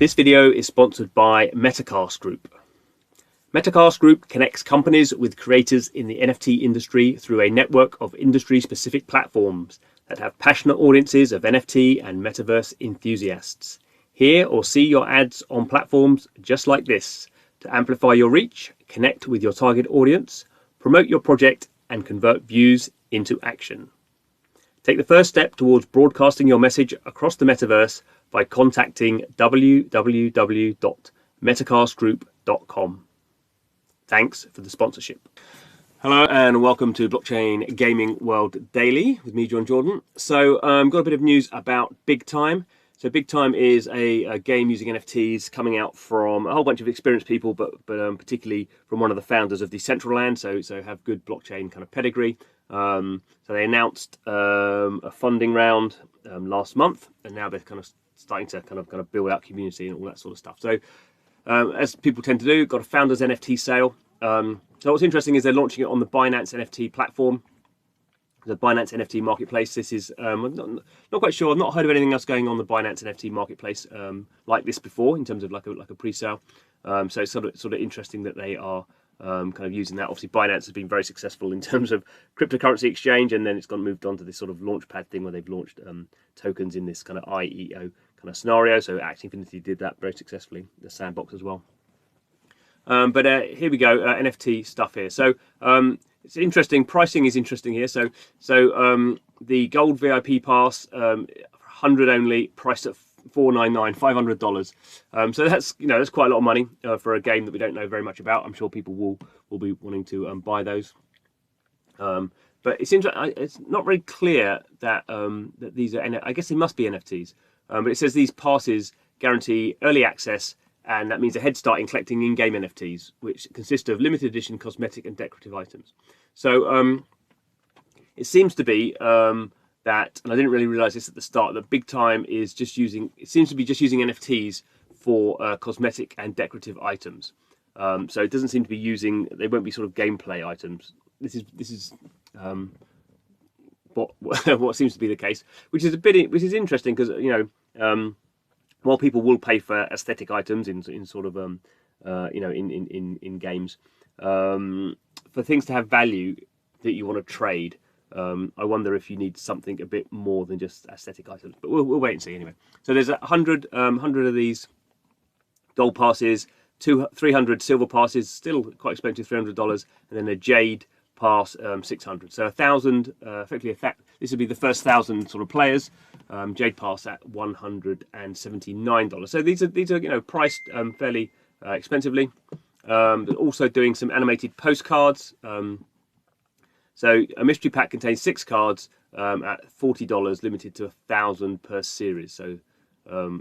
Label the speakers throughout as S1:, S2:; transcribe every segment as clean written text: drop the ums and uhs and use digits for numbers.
S1: This video is sponsored by Metacast Group. Metacast Group connects companies with creators in the NFT industry through a network of industry-specific platforms that have passionate audiences of NFT and metaverse enthusiasts. Hear or see your ads on platforms just like this to amplify your reach, connect with your target audience, promote your project, and convert views into action. Take the first step towards broadcasting your message across the metaverse by contacting www.metacastgroup.com. Thanks for the sponsorship. Hello and welcome to Blockchain Gaming World Daily with me, John Jordan. So got a bit of news about Big Time. So Big Time is a game using NFTs coming out from a whole bunch of experienced people, but particularly from one of the founders of Decentraland. So have good blockchain kind of pedigree. So they announced a funding round last month, and now they're kind of starting to kind of build out community and all that sort of stuff. So as people tend to do, got a founders NFT sale. So what's interesting is they're launching it on the BINANCE NFT platform, the BINANCE NFT marketplace. This is I'm not quite sure. I've not heard of anything else going on the BINANCE NFT marketplace like this before in terms of like a pre-sale. So it's sort of interesting that they are kind of using that. Obviously, Binance has been very successful in terms of cryptocurrency exchange, and then it's moved on to this sort of launchpad thing where they've launched tokens in this kind of IEO kind of scenario. So Axie Infinity did that very successfully, the sandbox as well. But here we go, NFT stuff here. So it's interesting. Pricing is interesting here. So the gold VIP pass, 100 only, priced at $499, $500. So that's that's quite a lot of money for a game that we don't know very much about. I'm sure people will be wanting to buy those. But it's not very clear that that these are. I guess they must be NFTs. But it says these passes guarantee early access, and that means a head start in collecting in-game NFTs, which consist of limited edition cosmetic and decorative items. So it seems to be that, and I didn't really realize this at the start, that Big Time is seems to be just using NFTs for cosmetic and decorative items. So it doesn't seem to be they won't be sort of gameplay items. This is what seems to be the case, which is interesting because while people will pay for aesthetic items in sort of in games, for things to have value that you want to trade, I wonder if you need something a bit more than just aesthetic items. But we'll wait and see anyway. So there's 100 of these gold passes, 300 silver passes, still quite expensive, $300, and then a jade pass, 600. So 1,000, effectively this would be the first 1,000 sort of players. Jade pass at $179. So these are priced fairly expensively. But also doing some animated postcards. So a mystery pack contains 6 cards at $40, limited to 1,000 per series. So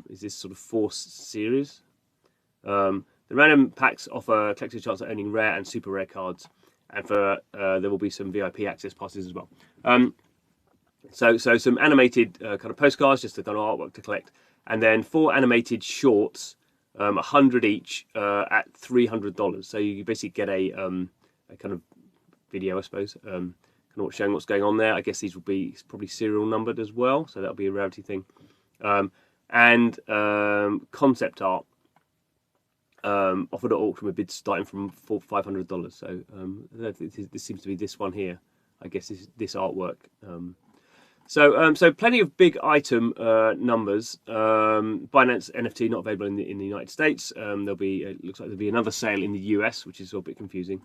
S1: is this sort of 4 series? The random packs offer collector's chance at earning rare and super rare cards, and for there will be some VIP access passes as well. So some animated kind of postcards, just a kind of artwork to collect, and then 4 animated shorts, 100 each at $300. So you basically get a kind of video, I suppose, kind of showing what's going on there. I guess these will be probably serial numbered as well, so that'll be a rarity thing. And concept art offered at auction with bids starting from $500. So this seems to be this one here. I guess this artwork. So plenty of big item numbers. Binance NFT not available in the United States. There'll be it looks like there'll be another sale in the US, which is a bit confusing.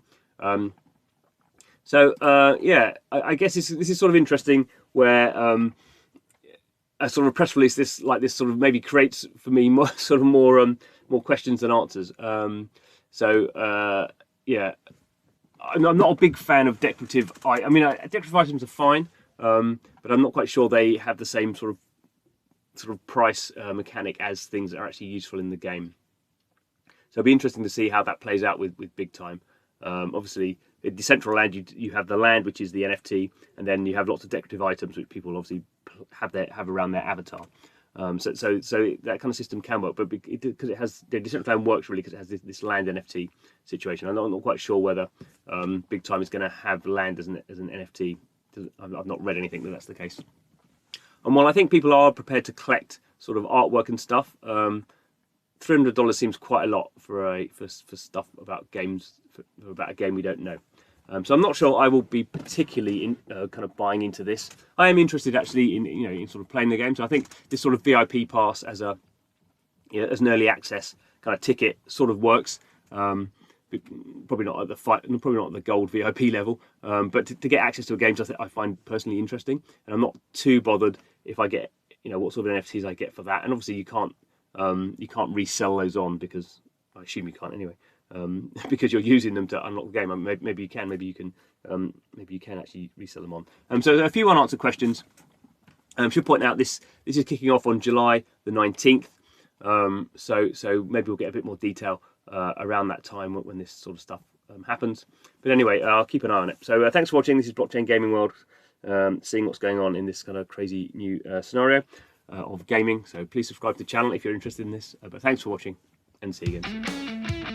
S1: Yeah, I guess this is sort of interesting where a sort of press release this sort of maybe creates for me more questions than answers. Yeah, I'm not a big fan of decorative. Decorative items are fine, but I'm not quite sure they have the same sort of price mechanic as things that are actually useful in the game. So it'll be interesting to see how that plays out with Big Time. Obviously, in Decentraland, you have the land, which is the NFT, and then you have lots of decorative items which people obviously have around their avatar. So that kind of system can work, but because it has the Decentraland works really because it has this land NFT situation. I'm not quite sure whether Big Time is going to have land as an NFT. I've not read anything that that's the case. And while I think people are prepared to collect sort of artwork and stuff, $300 seems quite a lot for stuff about games, about a game we don't know. So I'm not sure I will be particularly kind of buying into this. I am interested actually in sort of playing the game. So I think this sort of VIP pass as an early access kind of ticket sort of works. Probably not at the gold VIP level, but to get access to a game I find personally interesting, and I'm not too bothered if I get what sort of NFTs I get for that. And obviously you can't resell those on, because I assume you can't anyway. Because you're using them to unlock the game. Maybe you can. Maybe you can actually resell them on. So a few unanswered questions. Should point out this is kicking off on July the 19th. So maybe we'll get a bit more detail around that time when this sort of stuff happens. But anyway, I'll keep an eye on it. So thanks for watching. This is Blockchain Gaming World, seeing what's going on in this kind of crazy new scenario of gaming. So please subscribe to the channel if you're interested in this. But thanks for watching, and see you again soon.